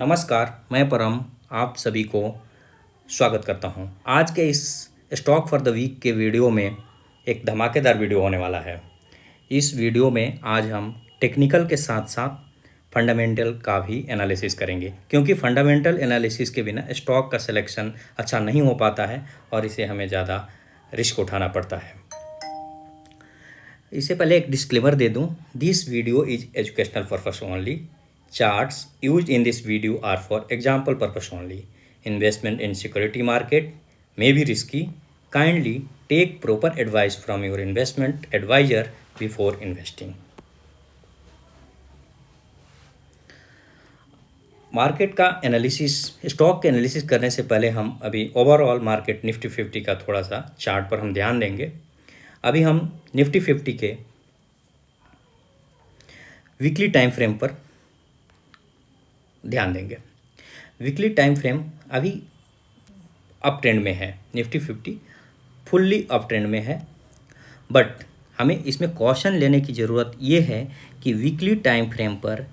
नमस्कार, मैं परम आप सभी को स्वागत करता हूं। आज के इस स्टॉक फॉर द वीक के वीडियो में एक धमाकेदार वीडियो होने वाला है। इस वीडियो में आज हम टेक्निकल के साथ साथ फंडामेंटल का भी एनालिसिस करेंगे, क्योंकि फंडामेंटल एनालिसिस के बिना स्टॉक का सिलेक्शन अच्छा नहीं हो पाता है और इसे हमें ज़्यादा रिस्क उठाना पड़ता है। इससे पहले एक डिस्क्लेमर दे दूं, this video is educational purpose only. Charts used in this video are for example purpose only. Investment in security market may be risky. Kindly take proper advice from your investment advisor before investing. Market का analysis, stock के analysis करने से पहले हम अभी overall market Nifty 50 का थोड़ा सा चार्ट पर हम ध्यान देंगे। अभी हम निफ्टी 50 के वीकली टाइम फ्रेम पर ध्यान देंगे। वीकली टाइम फ्रेम अभी अप ट्रेंड में है, निफ्टी 50 फुल्ली अप ट्रेंड में है, बट हमें इसमें कॉशन लेने की ज़रूरत ये है कि वीकली टाइम फ्रेम पर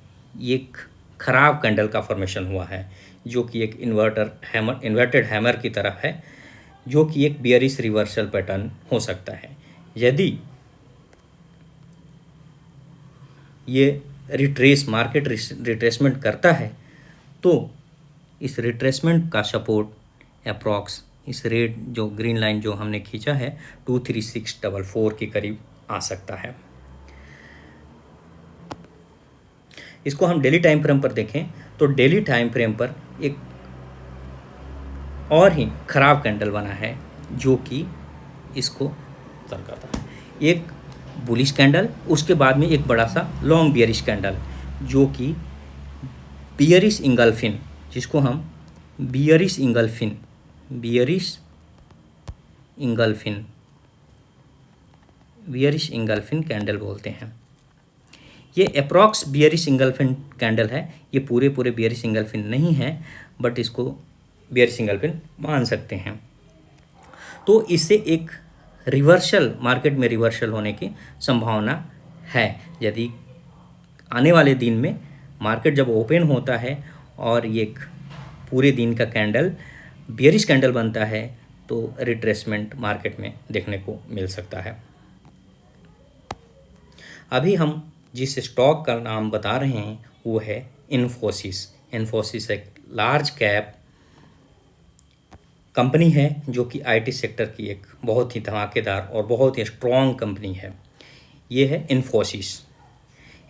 एक ख़राब कैंडल का फॉर्मेशन हुआ है, जो कि एक इन्वर्टेड हैमर की तरह है, जो कि एक बियरिश रिवर्सल पैटर्न हो सकता है। यदि ये मार्केट रिट्रेसमेंट करता है तो इस रिट्रेसमेंट का सपोर्ट अप्रॉक्स इस रेट जो ग्रीन लाइन जो हमने खींचा है 23644 के करीब आ सकता है। इसको हम डेली टाइम फ्रेम पर देखें तो डेली टाइम फ्रेम पर एक और ही खराब कैंडल बना है, जो कि इसको सरकाता है। एक बुलिश कैंडल, उसके बाद में एक बड़ा सा लॉन्ग बियरिश कैंडल, जो कि बियरिश इंगल्फिन, जिसको हम बियरिश इंगल्फिन कैंडल बोलते हैं। ये अप्रॉक्स बियरिश इंगल्फिन कैंडल है, ये पूरे बियरिश इंगल्फिन नहीं है, बट इसको बियरिश इंगल्फिन मान सकते हैं। तो इससे एक रिवर्सल, मार्केट में रिवर्सल होने की संभावना है। यदि आने वाले दिन में मार्केट जब ओपन होता है और ये पूरे दिन का कैंडल बियरिश कैंडल बनता है तो रिट्रेसमेंट मार्केट में देखने को मिल सकता है। अभी हम जिस स्टॉक का नाम बता रहे हैं वो है इन्फोसिस एक लार्ज कैप कंपनी है, जो कि आईटी सेक्टर की एक बहुत ही धमाकेदार और बहुत ही स्ट्रॉन्ग कंपनी है। ये है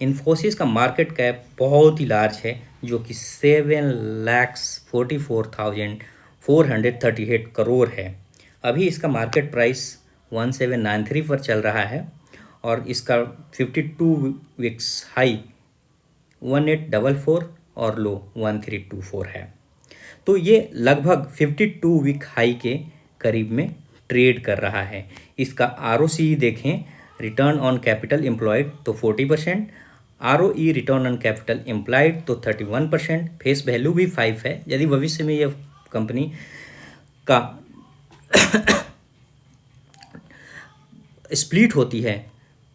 इन्फोसिस का मार्केट कैप बहुत ही लार्ज है, जो कि 7,44,438 करोड़ है। अभी इसका मार्केट प्राइस 1793 पर चल रहा है और इसका 52 वीक्स हाई 1844 और लो 1324 है। तो ये लगभग 52 वीक हाई के करीब में ट्रेड कर रहा है। इसका आरओसी देखें, रिटर्न ऑन कैपिटल एम्प्लॉयड तो 40%, ROE return on capital employed तो 31%, फेस वैल्यू भी 5 है। यदि भविष्य में यह कंपनी का स्प्लिट होती है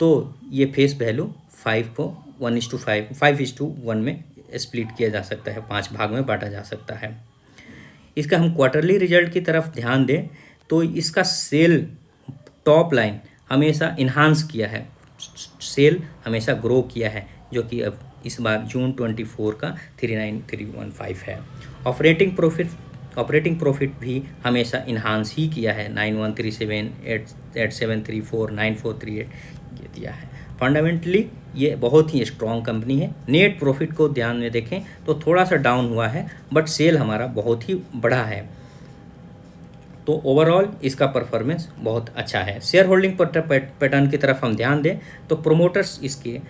तो ये फेस वैल्यू 5 को 5:1 में स्प्लिट किया जा सकता है, 5 भाग में बांटा जा सकता है। इसका हम क्वार्टरली रिजल्ट की तरफ ध्यान दें तो इसका सेल टॉप लाइन हमेशा इन्हांस किया है, सेल हमेशा ग्रो किया है, जो कि अब इस बार जून 24 का 39315 है। ऑपरेटिंग प्रॉफिट भी हमेशा इन्हांस ही किया है, 9137, 8734, 9438 ये दिया है। फंडामेंटली ये बहुत ही स्ट्रॉन्ग कंपनी है। नेट प्रॉफिट को ध्यान में देखें तो थोड़ा सा डाउन हुआ है, बट सेल हमारा बहुत ही बढ़ा है। तो ओवरऑल इसका परफॉर्मेंस बहुत अच्छा है। शेयर होल्डिंग पैटर्न की तरफ हम ध्यान दें तो प्रोमोटर्स इसके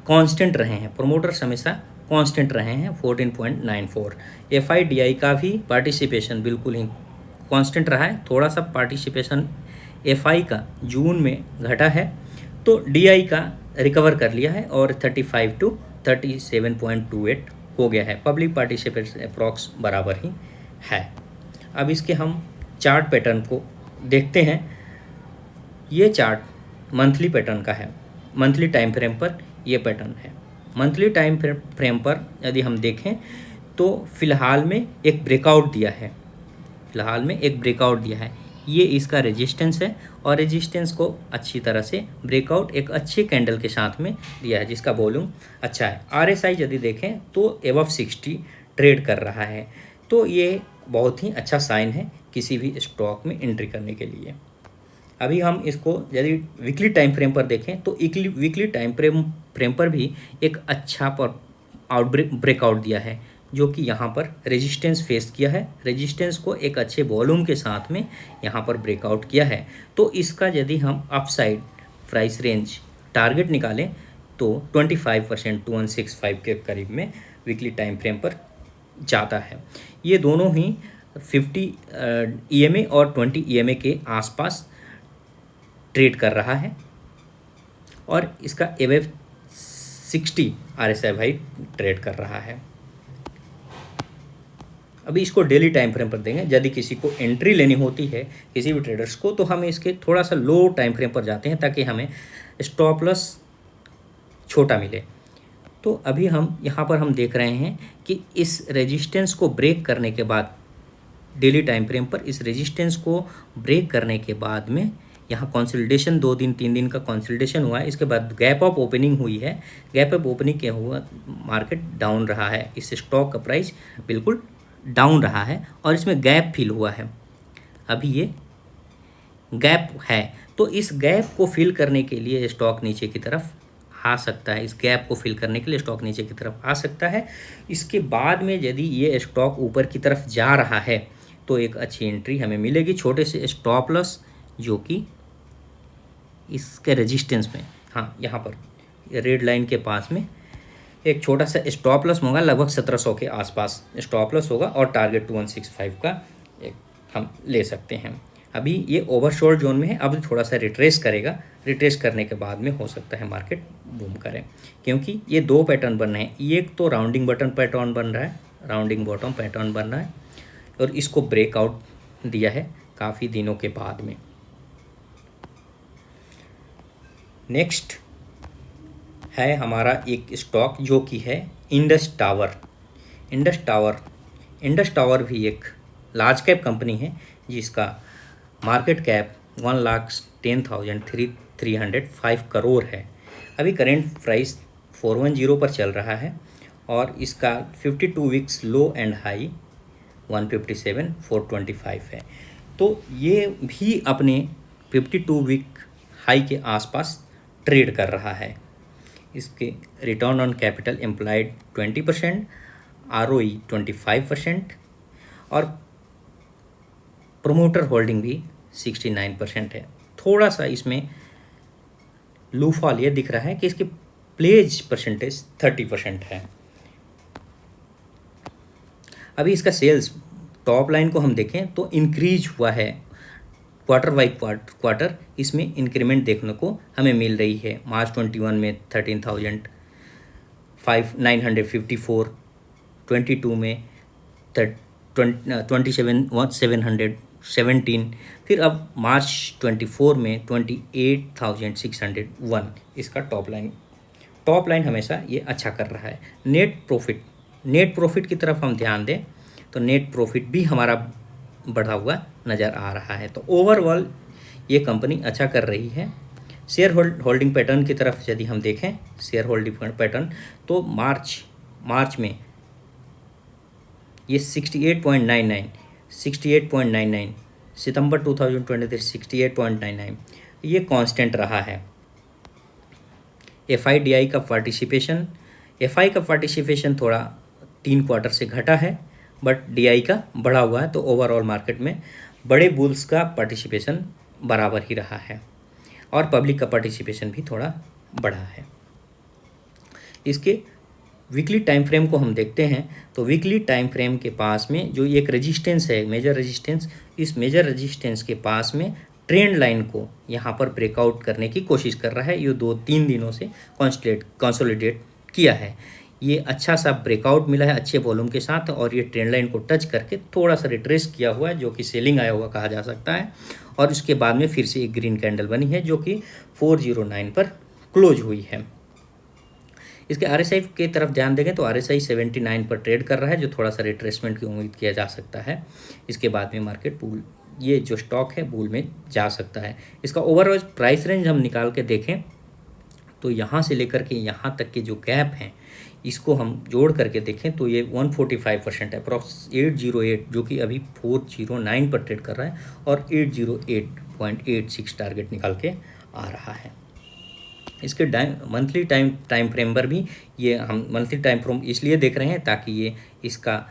कांस्टेंट रहे हैं, प्रोमोटर्स हमेशा कांस्टेंट रहे हैं 14.94। एफआईडीआई का भी पार्टिसिपेशन बिल्कुल ही कांस्टेंट रहा है। थोड़ा सा पार्टिसिपेशन एफआई का जून में घटा है, तो डीआई का रिकवर कर लिया है और 35 to 37.28 हो गया है। पब्लिक पार्टिसिपेशन अप्रॉक्स बराबर ही है। अब इसके हम चार्ट पैटर्न को देखते हैं। ये चार्ट मंथली पैटर्न का है, मंथली टाइम फ्रेम पर ये पैटर्न है। मंथली टाइम फ्रेम पर यदि हम देखें तो फ़िलहाल में एक ब्रेकआउट दिया है, फ़िलहाल में एक ब्रेकआउट दिया है। ये इसका रेजिस्टेंस है और रेजिस्टेंस को अच्छी तरह से ब्रेकआउट एक अच्छे कैंडल के साथ में दिया है, जिसका वॉल्यूम अच्छा है। आरएसआई यदि देखें तो अबव 60 ट्रेड कर रहा है, तो ये बहुत ही अच्छा साइन है किसी भी स्टॉक में एंट्री करने के लिए। अभी हम इसको यदि वीकली टाइम फ्रेम पर देखें तो वीकली टाइम फ्रेम पर भी एक अच्छा ब्रेकआउट दिया है, जो कि यहाँ पर रेजिस्टेंस फेस किया है, रेजिस्टेंस को एक अच्छे वॉल्यूम के साथ में यहाँ पर ब्रेकआउट किया है। तो इसका यदि हम अपसाइड प्राइस रेंज टारगेट निकालें तो 25% 2165 के करीब में वीकली टाइम फ्रेम पर जाता है। ये दोनों ही 50 EMA और 20 EMA के आसपास ट्रेड कर रहा है और इसका अबव 60 RSI भाई ट्रेड कर रहा है। अभी इसको डेली टाइम फ्रेम पर देंगे। यदि किसी को एंट्री लेनी होती है किसी भी ट्रेडर्स को, तो हम इसके थोड़ा सा लो टाइम फ्रेम पर जाते हैं ताकि हमें स्टॉप लॉस छोटा मिले। तो अभी हम यहाँ पर हम देख रहे हैं कि इस रेजिस्टेंस को ब्रेक करने के बाद, डेली टाइम फ्रेम पर इस रेजिस्टेंस को ब्रेक करने के बाद में यहाँ कंसोलिडेशन 2 दिन 3 दिन का कंसोलिडेशन हुआ है। इसके बाद गैप अप ओपनिंग हुई है। गैप अप ओपनिंग क्या हुआ, मार्केट डाउन रहा है, इस स्टॉक का प्राइस बिल्कुल डाउन रहा है और इसमें गैप फिल हुआ है। अभी ये गैप है, तो इस गैप को फिल करने के लिए स्टॉक नीचे की तरफ आ सकता है। इस गैप को फिल करने के लिए स्टॉक नीचे की तरफ आ सकता है। इसके बाद में यदि ये स्टॉक ऊपर की तरफ जा रहा है तो एक अच्छी एंट्री हमें मिलेगी, छोटे से स्टॉप लॉस जो कि इसके रेजिस्टेंस में, हाँ यहाँ पर रेड लाइन के पास में एक छोटा सा स्टॉप लॉस होगा, लगभग 1700 के आसपास स्टॉप लॉस होगा और टारगेट 2165 का एक हम ले सकते हैं। अभी ये ओवरशॉट जोन में है, अब थोड़ा सा रिट्रेस करेगा, रिट्रेस करने के बाद में हो सकता है मार्केट बूम करे, क्योंकि ये 2 पैटर्न बन रहे हैं। एक तो राउंडिंग बटन पैटर्न बन रहा है, राउंडिंग बॉटम पैटर्न बन रहा है और इसको ब्रेकआउट दिया है काफ़ी दिनों के बाद में। नेक्स्ट है हमारा एक स्टॉक जो कि है इंडस टावर। इंडस टावर भी एक लार्ज कैप कंपनी है जिसका मार्केट कैप 1,10,305 करोड़ है। अभी करेंट प्राइस 410 पर चल रहा है और इसका 52 वीक्स लो एंड हाई 157,425 है। तो ये भी अपने 52 वीक हाई के आसपास ट्रेड कर रहा है। इसके return on capital employed 20%, ROE 25% और प्रोमोटर होल्डिंग भी 69% है। थोड़ा सा इसमें लूफॉल ये दिख रहा है कि इसकी प्लेज परसेंटेज 30% है। अभी इसका सेल्स टॉप लाइन को हम देखें तो इंक्रीज हुआ है, क्वार्टर बाई क्वार्टर इसमें इंक्रीमेंट देखने को हमें मिल रही है। मार्च 21 में 13,954, 22 में 27,717, फिर अब मार्च 24 में 28,601 इसका टॉप लाइन हमेशा ये अच्छा कर रहा है। नेट प्रॉफिट की तरफ हम ध्यान दें तो नेट प्रॉफिट भी हमारा बढ़ा हुआ नज़र आ रहा है। तो ओवरऑल ये कंपनी अच्छा कर रही है। शेयर होल्डिंग पैटर्न की तरफ यदि हम देखें, शेयर होल्डिंग पैटर्न तो मार्च में ये 68.99, सितंबर 2023 68.99 ये कांस्टेंट रहा है। FIDI का पार्टिसिपेशन थोड़ा 3 क्वार्टर से घटा है, बट DI का बढ़ा हुआ है। तो ओवरऑल मार्केट में बड़े बुल्स का पार्टिसिपेशन बराबर ही रहा है और पब्लिक का पार्टिसिपेशन भी थोड़ा बढ़ा है। इसके वीकली टाइम फ्रेम को हम देखते हैं तो वीकली टाइम फ्रेम के पास में जो एक रेजिस्टेंस है, मेजर रेजिस्टेंस, इस मेजर रेजिस्टेंस के पास में ट्रेंड लाइन को यहाँ पर ब्रेकआउट करने की कोशिश कर रहा है। ये 2-3 दिनों से कंसोलिडेट किया है। ये अच्छा सा ब्रेकआउट मिला है अच्छे वॉल्यूम के साथ और ये ट्रेंड लाइन को टच करके थोड़ा सा रिट्रेस किया हुआ है, जो कि सेलिंग आया हुआ कहा जा सकता है। और उसके बाद में फिर से एक ग्रीन कैंडल बनी है जो कि 409 पर क्लोज हुई है। इसके RSI के तरफ ध्यान देंगे तो RSI 79 पर ट्रेड कर रहा है, जो थोड़ा सा रिट्रेसमेंट की उम्मीद किया जा सकता है। इसके बाद में मार्केट बुल, ये जो स्टॉक है बुल में जा सकता है। इसका ओवरऑल प्राइस रेंज हम निकाल के देखें तो यहाँ से लेकर के यहाँ तक के जो गैप हैं इसको हम जोड़ करके देखें तो ये 145% है, अप्रॉक्स 808, जो कि अभी 409 पर ट्रेड कर रहा है और 808.86 टारगेट निकाल के आ रहा है। इसके मंथली टाइम फ्रेम पर भी ये हम मंथली टाइम फ्रेम इसलिए देख रहे हैं ताकि ये इसका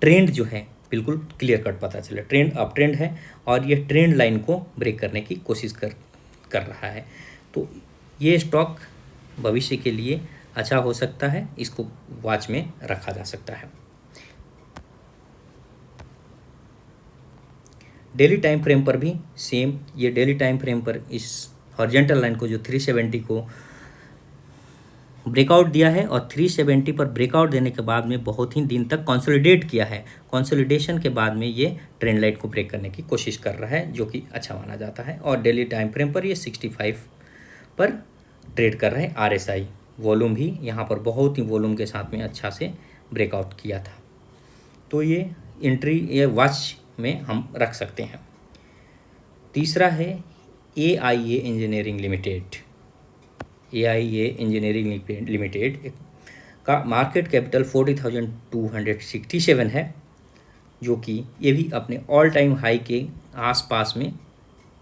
ट्रेंड जो है बिल्कुल क्लियर कट पता चले। ट्रेंड अप ट्रेंड है और ये ट्रेंड लाइन को ब्रेक करने की कोशिश कर रहा है। तो ये स्टॉक भविष्य के लिए अच्छा हो सकता है, इसको वॉच में रखा जा सकता है। डेली टाइम फ्रेम पर भी सेम, ये डेली टाइम फ्रेम पर इस हॉरिजॉन्टल लाइन को जो 370 को ब्रेकआउट दिया है और 370 पर ब्रेकआउट देने के बाद में बहुत ही दिन तक कंसोलिडेट किया है। कंसोलिडेशन के बाद में ये ट्रेंड लाइन को ब्रेक करने की कोशिश कर रहा है, जो कि अच्छा माना जाता है। और डेली टाइम फ्रेम पर ये 65 पर ट्रेड कर रहे हैं। RSI वॉल्यूम भी यहाँ पर बहुत ही वॉल्यूम के साथ में अच्छा से ब्रेकआउट किया था, तो ये एंट्री ये वॉच में हम रख सकते हैं। तीसरा है AIA engineering limited. AIA engineering limited का मार्केट कैपिटल 40,267 है, जो कि ये भी अपने ऑल टाइम हाई के आसपास में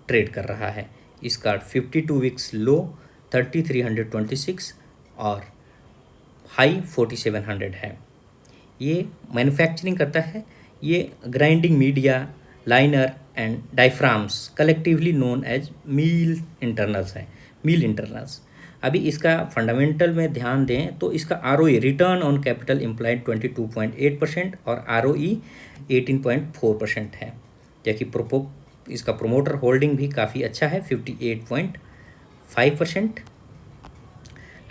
ट्रेड कर रहा है। इसका 52 वीक्स लो 3326 और हाई 4700 है। ये मैन्युफैक्चरिंग करता है, ये grinding media, liner and diaphragms collectively known as mill internals हैं, मील इंटरनल्स। अभी इसका फंडामेंटल में ध्यान दें तो इसका ROE return on capital employed 22.8% और ROE 18.4% है, जबकि इसका प्रोमोटर होल्डिंग भी काफ़ी अच्छा है 58.5%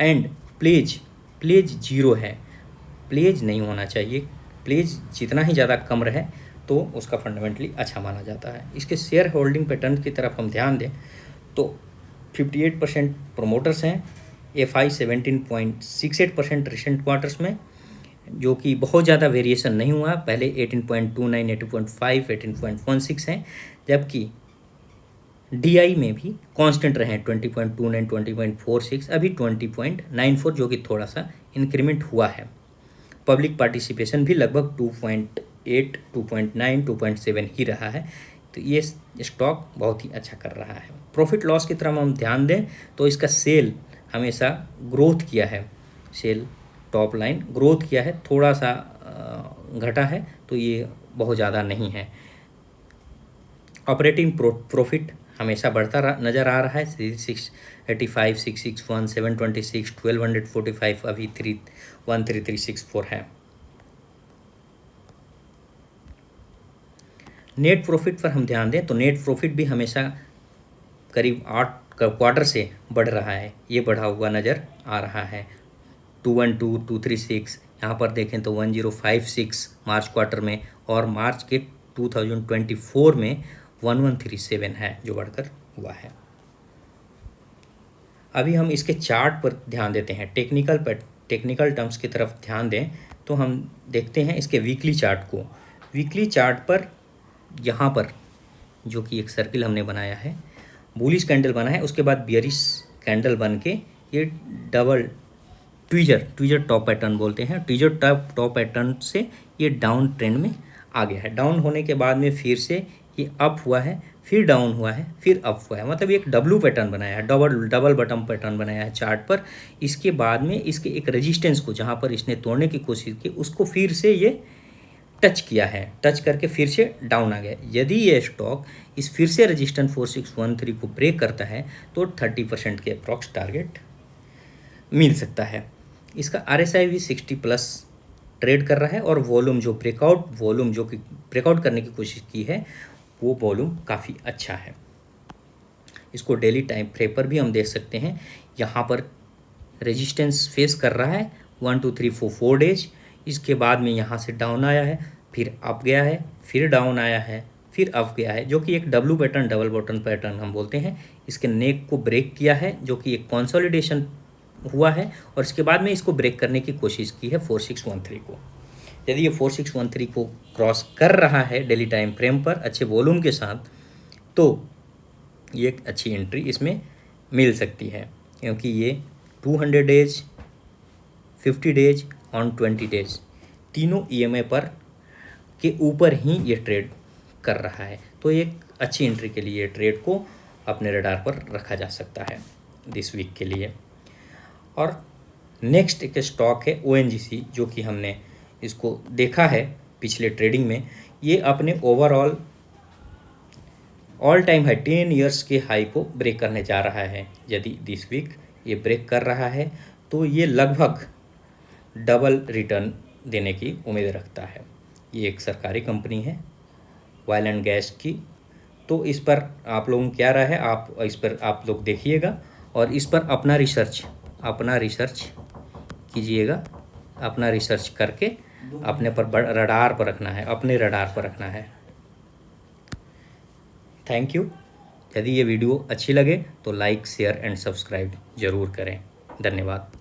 एंड प्लेज जीरो है। प्लेज नहीं होना चाहिए, प्लेज जितना ही ज़्यादा कम रहे तो उसका फंडामेंटली अच्छा माना जाता है। इसके शेयर होल्डिंग पैटर्न की तरफ हम ध्यान दें तो 58% प्रोमोटर्स हैं, FI 17.68% रिसेंट क्वार्टर्स में, जो कि बहुत ज़्यादा वेरिएशन नहीं हुआ। पहले 18.29, 18.5, 18.16 हैं, जबकि DI में भी कांस्टेंट रहे 20.29, 20.46, अभी 20.94, जो कि थोड़ा सा इंक्रीमेंट हुआ है। पब्लिक पार्टिसिपेशन भी लगभग 2.8, 2.9, 2.7 ही रहा है। तो ये स्टॉक बहुत ही अच्छा कर रहा है। प्रॉफिट लॉस की तरफ हम ध्यान दें तो इसका सेल हमेशा ग्रोथ किया है, सेल टॉप लाइन ग्रोथ किया है, थोड़ा सा घटा है, तो ये बहुत ज़्यादा नहीं है। ऑपरेटिंग प्रॉफिट हमेशा बढ़ता नज़र आ रहा है, 685, 661, 726, 1245, अभी 13364 है। नेट प्रॉफिट पर हम ध्यान दें तो नेट प्रॉफिट भी हमेशा करीब 8 क्वार्टर से बढ़ रहा है, ये बढ़ा हुआ नज़र आ रहा है। 212, 236, यहाँ पर देखें तो 1056 मार्च क्वार्टर में, और मार्च के 2024 में 1137 है, जो बढ़कर हुआ है। अभी हम इसके चार्ट पर ध्यान देते हैं, टेक्निकल टर्म्स की तरफ ध्यान दें तो हम देखते हैं इसके वीकली चार्ट को। वीकली चार्ट पर यहाँ पर जो कि एक सर्किल हमने बनाया है, बुलिश कैंडल बना है, उसके बाद बियरिश कैंडल बन के ये डबल ट्विजर टॉप पैटर्न बोलते हैं, ट्विजर टॉप पैटर्न से ये डाउन ट्रेंड में आ गया है। डाउन होने के बाद में फिर से ये अप हुआ है, फिर डाउन हुआ है, फिर अप हुआ है, मतलब एक डब्लू पैटर्न बनाया है, डबल बटन पैटर्न बनाया है चार्ट पर। इसके बाद में इसके एक रेजिस्टेंस को जहाँ पर इसने तोड़ने की कोशिश की, उसको फिर से ये टच किया है, टच करके फिर से डाउन आ गया। यदि ये स्टॉक इस फिर से रेजिस्टेंस 4613 को ब्रेक करता है तो 30% के अप्रॉक्स टारगेट मिल सकता है। इसका RSI भी 60+ ट्रेड कर रहा है, और वॉल्यूम जो कि ब्रेकआउट करने की कोशिश की है वो वॉल्यूम काफ़ी अच्छा है। इसको डेली टाइम फ्रेम पर भी हम देख सकते हैं, यहाँ पर रेजिस्टेंस फेस कर रहा है 1 2 3 4 डेज। इसके बाद में यहाँ से डाउन आया है, फिर अप गया है, फिर डाउन आया है, फिर अप गया है, जो कि एक W pattern, double button pattern हम बोलते हैं। इसके नेक को ब्रेक किया है, जो कि एक कंसोलिडेशन हुआ है और इसके बाद में इसको ब्रेक करने की कोशिश की है 4613 को। यदि ये 4613 को क्रॉस कर रहा है डेली टाइम फ्रेम पर अच्छे वॉल्यूम के साथ, तो ये एक अच्छी एंट्री इसमें मिल सकती है, क्योंकि ये 200 डेज, 50 डेज और 20 डेज तीनों EMA पर के ऊपर ही ये ट्रेड कर रहा है। तो एक अच्छी एंट्री के लिए ट्रेड को अपने रडार पर रखा जा सकता है दिस वीक के लिए। और नेक्स्ट एक स्टॉक है ONGC, जो कि हमने इसको देखा है पिछले ट्रेडिंग में। ये अपने overall all time high 10 years के हाई को ब्रेक करने जा रहा है। यदि दिस वीक ये ब्रेक कर रहा है तो ये लगभग डबल रिटर्न देने की उम्मीद रखता है। ये एक सरकारी कंपनी है ऑयल एंड गैस की, तो इस पर आप लोगों की क्या राय है, आप इस पर आप लोग देखिएगा और इस पर अपना रिसर्च कीजिएगा, अपना रिसर्च करके अपने पर रडार पर रखना है, अपने रडार पर रखना है। Thank you. यदि ये वीडियो अच्छी लगे तो लाइक, शेयर एंड सब्सक्राइब ज़रूर करें। धन्यवाद।